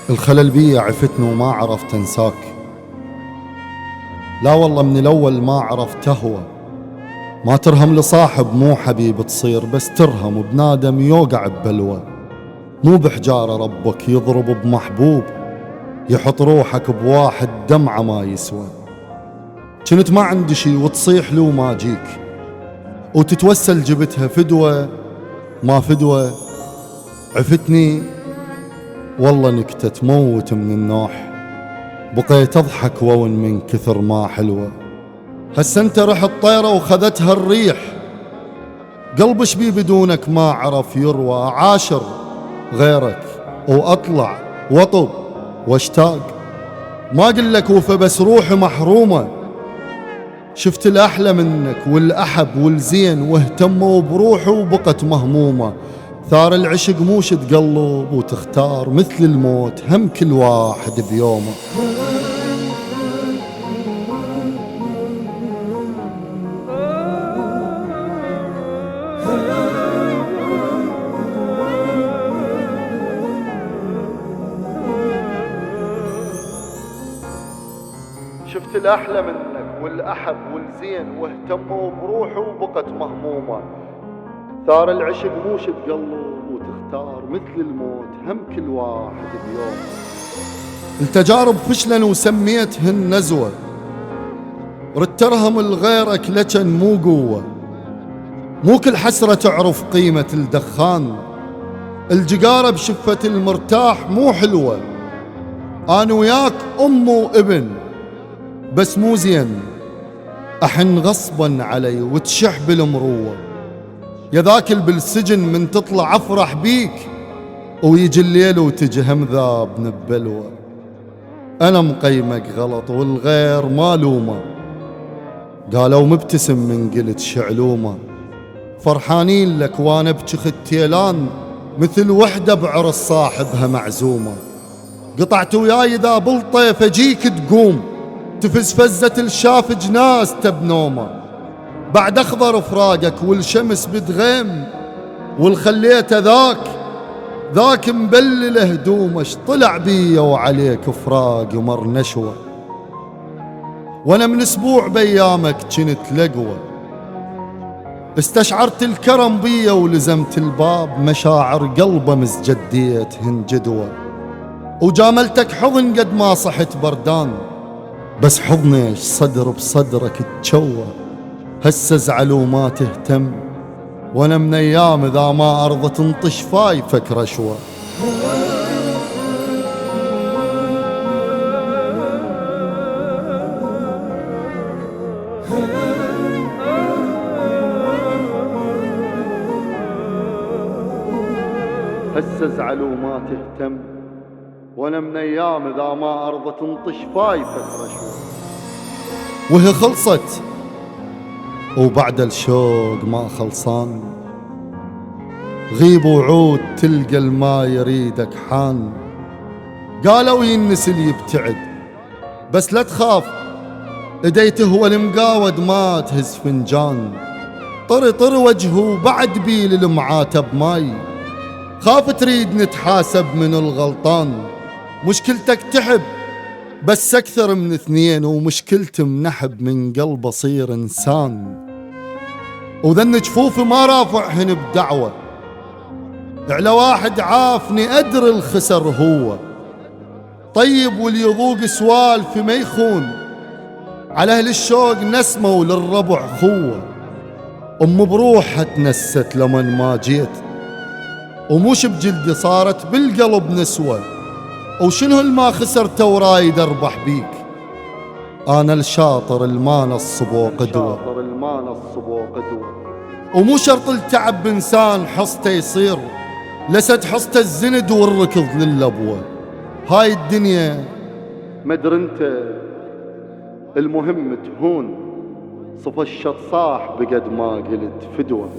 الخلل بي عفتني وما عرفت انساك. لا والله من الاول ما عرفت اهوى. ما ترهم لصاحب مو حبيب تصير، بس ترهم بنادم يوقع ببلوى. مو بحجارة ربك يضرب بمحبوب، يحط روحك بواحد دمعة ما يسوى. كنت ما عندي شي وتصيح لي وما جيك، وتتوسل جبتها فدوة ما فدوة. عفتني والله نكتة تموت من النوح، بقيت اضحك وون من كثر ما حلوة. هسه انت رحت طيرة وخذتها الريح، قلب شبي بدونك ما عرف يروى. عاشر غيرك واطلع واطب واشتاق، ما قلك وفى بس روحي محرومة. شفت الأحلى منك والأحب والزين، واهتموا بروحه وبقت مهمومة. ثار العشق موش تقلب وتختار، مثل الموت هم كل واحد بيومه. شفت الأحلى منك والأحب والزين، واهتموا بروحه وبقت مهمومة. ثار العشق موش تقلب وتختار، مثل الموت هم كل واحد بيوم. التجارب فشلا وسميتهن نزوة، ردت ترهم لغيرك لجن مو قوة. مو كل حسرة تعرف قيمة الدخان، الجقارة بشفة المرتاح مو حلوة. أنا وياك أم وابن بس مو زين، أحن غصبا علي وتشح بالمروة. يا ذاك بالسجن من تطلع أفرح بيك، ويجي الليل وتجي هم ذابن ببلوة. أنا مقيمك غلط والغير ما لومه، قالوا مبتسم من قلت شعلومه. فرحانين لك وانا بجخ التيلان، مثل وحدة بعرس صاحبها معزومة. قطعت وياي ذا بالطيف اجيك تقوم، تفز فزة الشافج ناس تبنومه. بعد اخضر فراقك والشمس بتغيم، والخليته ذاك مبلل هدومه. طلع بيا وعليك فراق ومر نشوه، وانا من اسبوع بيامك كنت لقوه. استشعرت الكرم بيا ولزمت الباب، مشاعر قلبه مزجديتهن جدوه. وجاملتك حضن قد ما صحت بردان، بس حضنيش صدر بصدرك تشوه. هسه ازعل وما تهتم، وانا من ايام اذا ما ارضى تنطش فايفك رشوه. هسه ازعل وما تهتم، وانا من ايام اذا ما ارضى تنطش فايفك رشوه. وهي خلصت وبعد الشوق ما خلصان، غيب وعود تلقى الما يريدك حان. قالوا ينسي اللي يبتعد بس لا تخاف، ايديته هو المقاود ما تهز فنجان. طر وجهه بعد بيل المعاتب ماي، خاف تريد نتحاسب من الغلطان. مشكلتك تحب بس اكثر من اثنين، ومشكلتي منحب من قلب اصير انسان. وذن جفوفي ما رافعهن بدعوة، على واحد عافني ادري الخسر هو. طيب واللي يذوق سوالفي ما يخون، على اهل الشوق نسمة وللربع خوة. ام بروحها تنست لمن ما جيت، وموش بجلدي صارت بالقلب نسوة. وشنو الما خسرته ورايد اربح بيك، انا الشاطر الما نصبو قدوة. ومو شرط التعب بانسان حصته يصير، لسد حصته الزند والركض للابوة. هاي الدنيا مدر انت المهم تهون، صف الشط صاح بقد ما قلت فدوة.